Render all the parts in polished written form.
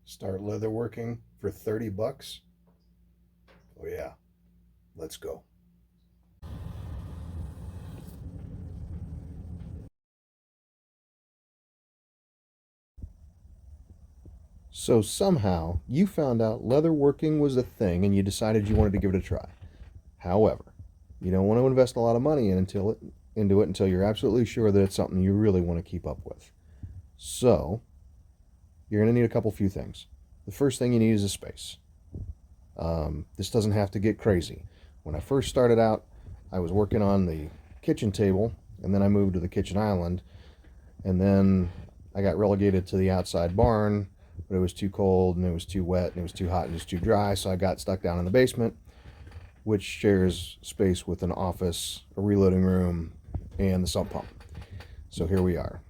Start leatherworking for 30 bucks? Oh, yeah, let's go. So somehow you found out leatherworking was a thing and you decided you wanted to give it a try. However, you don't want to invest a lot of money into it until you're absolutely sure that it's something you really want to keep up with. So you're going to need a couple few things. The first thing you need is a space. This doesn't have to get crazy. When I first started out, I was working on the kitchen table, and then I moved to the kitchen island, and then I got relegated to the outside barn, but it was too cold, and it was too wet, and it was too hot, and it was too dry, so I got stuck down in the basement, which shares space with an office, a reloading room, and the sump pump. So here we are.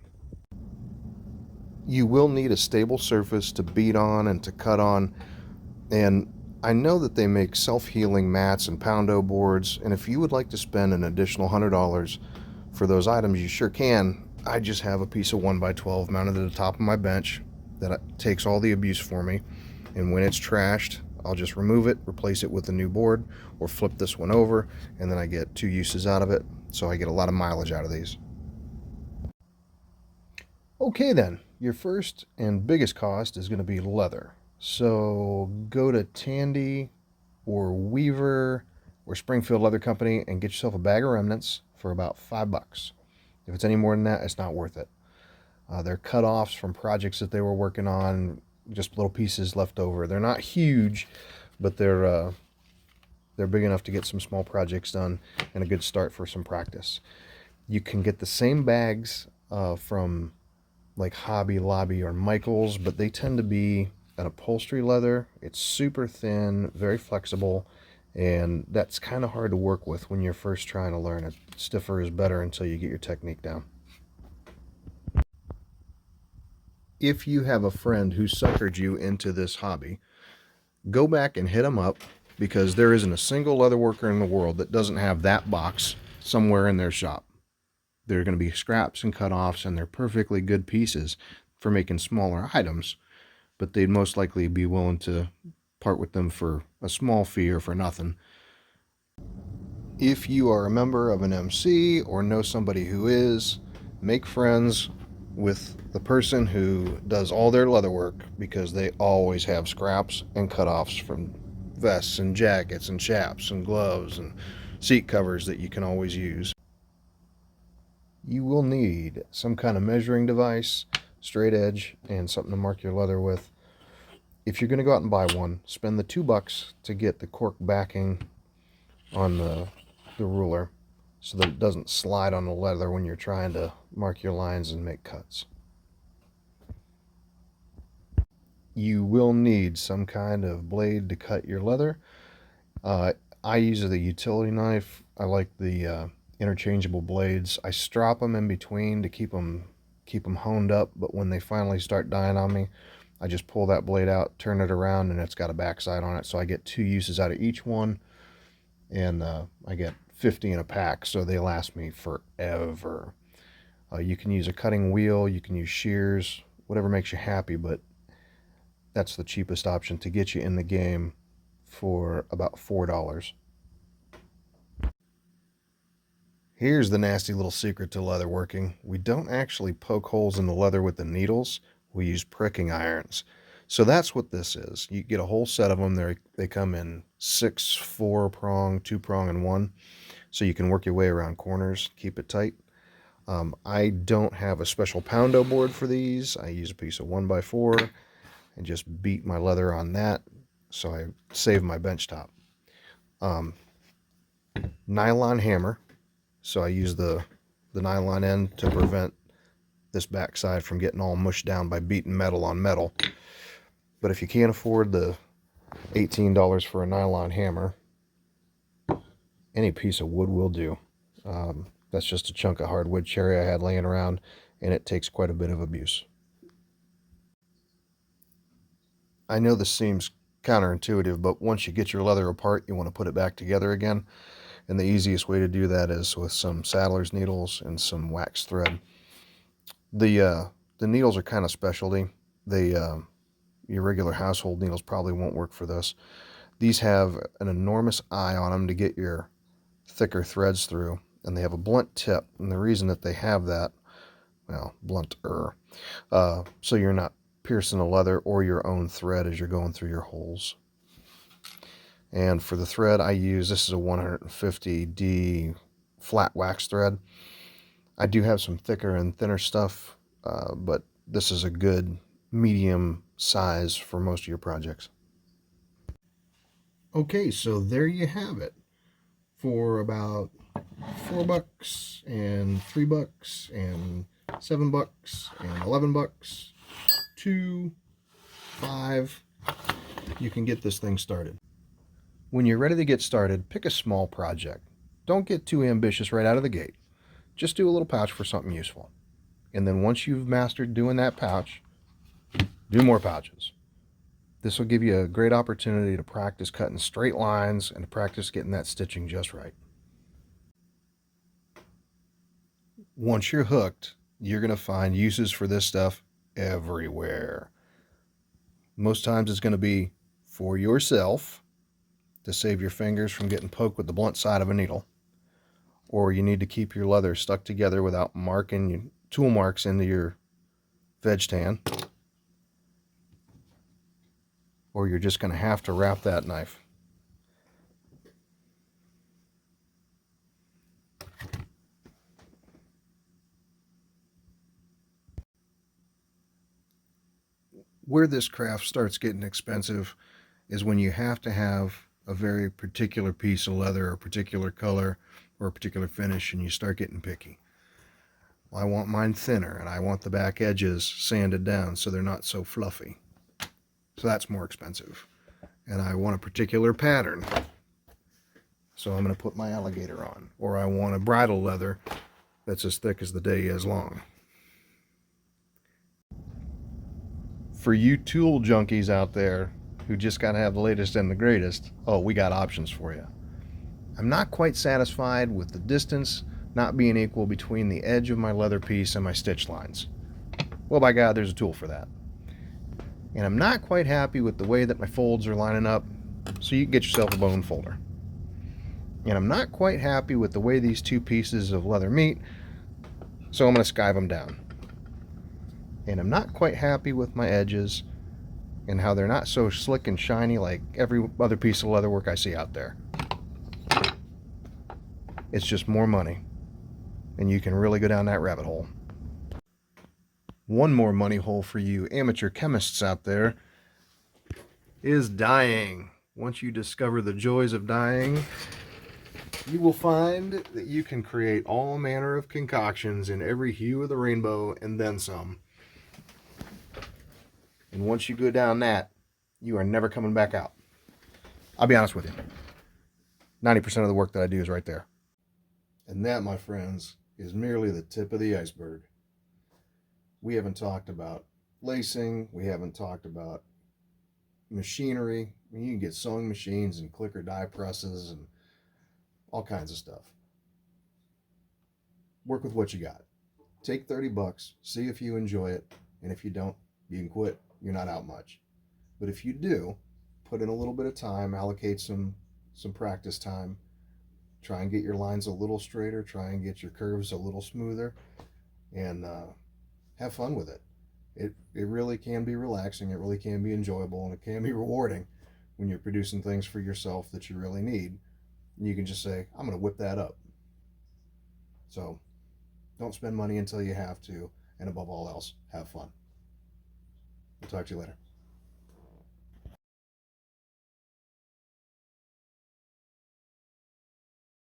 You will need a stable surface to beat on and to cut on, and I know that they make self-healing mats and poundo boards, and if you would like to spend an additional $100 for those items, you sure can. I just have a piece of 1x12 mounted at the top of my bench that takes all the abuse for me, and when it's trashed, I'll just remove it, replace it with a new board, or flip this one over, and then I get 2 uses out of it, so I get a lot of mileage out of these. Okay then, your first and biggest cost is going to be leather. So go to Tandy or Weaver or Springfield Leather Company and get yourself a bag of remnants for about $5. If it's any more than that, it's not worth it. They're cut-offs from projects that they were working on, just little pieces left over. They're not huge, but they're big enough to get some small projects done and a good start for some practice. You can get the same bags from like Hobby Lobby or Michaels, but they tend to be an upholstery leather. It's super thin, very flexible, and that's kind of hard to work with when you're first trying to learn it. Stiffer is better until you get your technique down. If you have a friend who suckered you into this hobby, go back and hit them up because there isn't a single leather worker in the world that doesn't have that box somewhere in their shop. They're going to be scraps and cut-offs, and they're perfectly good pieces for making smaller items, but they'd most likely be willing to part with them for a small fee or for nothing. If you are a member of an MC or know somebody who is, make friends with the person who does all their leather work because they always have scraps and cut-offs from vests and jackets and chaps and gloves and seat covers that you can always use. You will need some kind of measuring device, straight edge, and something to mark your leather with. If you're going to go out and buy one, spend the $2 to get the cork backing on the ruler so that it doesn't slide on the leather when you're trying to mark your lines and make cuts. You will need some kind of blade to cut your leather. I use the utility knife. I like the interchangeable blades. I strop them in between to keep them honed up, but when they finally start dying on me, I just pull that blade out, turn it around, and it's got a backside on it, so I get 2 uses out of each one, and I get 50 in a pack, so they last me forever. You can use a cutting wheel, you can use shears, whatever makes you happy, but that's the cheapest option to get you in the game for about $4. Here's the nasty little secret to leatherworking. We don't actually poke holes in the leather with the needles. We use pricking irons. So that's what this is. You get a whole set of them. They come in 6, 4-prong, 2-prong, and 1. So you can work your way around corners, keep it tight. I don't have a special poundo board for these. I use a piece of 1x4 and just beat my leather on that, so I save my bench top. Nylon hammer. So I use the nylon end to prevent this backside from getting all mushed down by beating metal on metal. But if you can't afford the $18 for a nylon hammer, any piece of wood will do. That's just a chunk of hardwood cherry I had laying around, and it takes quite a bit of abuse. I know this seems counterintuitive, but once you get your leather apart, you want to put it back together again. And the easiest way to do that is with some saddler's needles and some wax thread. The needles are kind of specialty. They your regular household needles probably won't work for this. These have an enormous eye on them to get your thicker threads through, and they have a blunt tip. And the reason that they have that, well, blunter, so you're not piercing the leather or your own thread as you're going through your holes. And for the thread I use, this is a 150D flat wax thread. I do have some thicker and thinner stuff, but this is a good medium size for most of your projects. Okay, so there you have it. For about $4 and $3 and $7 and $11, 2, 5, you can get this thing started. When you're ready to get started, pick a small project. Don't get too ambitious right out of the gate. Just do a little pouch for something useful. And then once you've mastered doing that pouch, do more pouches. This will give you a great opportunity to practice cutting straight lines and to practice getting that stitching just right. Once you're hooked, you're going to find uses for this stuff everywhere. Most times it's going to be for yourself to save your fingers from getting poked with the blunt side of a needle, or you need to keep your leather stuck together without marking your tool marks into your veg tan, or you're just going to have to wrap that knife. Where this craft starts getting expensive is when you have to have a very particular piece of leather or a particular color or a particular finish, and you start getting picky. Well, I want mine thinner, and I want the back edges sanded down so they're not so fluffy. So that's more expensive. And I want a particular pattern, so I'm going to put my alligator on. Or I want a bridle leather that's as thick as the day is long. For you tool junkies out there who just got to have the latest and the greatest, oh, we got options for you. I'm not quite satisfied with the distance not being equal between the edge of my leather piece and my stitch lines. Well, by God, there's a tool for that. And I'm not quite happy with the way that my folds are lining up, so you can get yourself a bone folder. And I'm not quite happy with the way these two pieces of leather meet, so I'm going to skive them down. And I'm not quite happy with my edges and how they're not so slick and shiny like every other piece of leatherwork I see out there. It's just more money, and you can really go down that rabbit hole. One more money hole for you amateur chemists out there is dyeing. Once you discover the joys of dyeing, you will find that you can create all manner of concoctions in every hue of the rainbow and then some. And once you go down that, you are never coming back out. I'll be honest with you. 90% of the work that I do is right there. And that, my friends, is merely the tip of the iceberg. We haven't talked about lacing. We haven't talked about machinery. I mean, you can get sewing machines and clicker die presses and all kinds of stuff. Work with what you got. Take $30, see if you enjoy it, and if you don't, you can quit. You're not out much. But if you do, put in a little bit of time, allocate some practice time, try and get your lines a little straighter, try and get your curves a little smoother, and have fun with it. It really can be relaxing, it really can be enjoyable, and it can be rewarding when you're producing things for yourself that you really need. And you can just say, I'm going to whip that up. So don't spend money until you have to, and above all else, have fun. We'll talk to you later.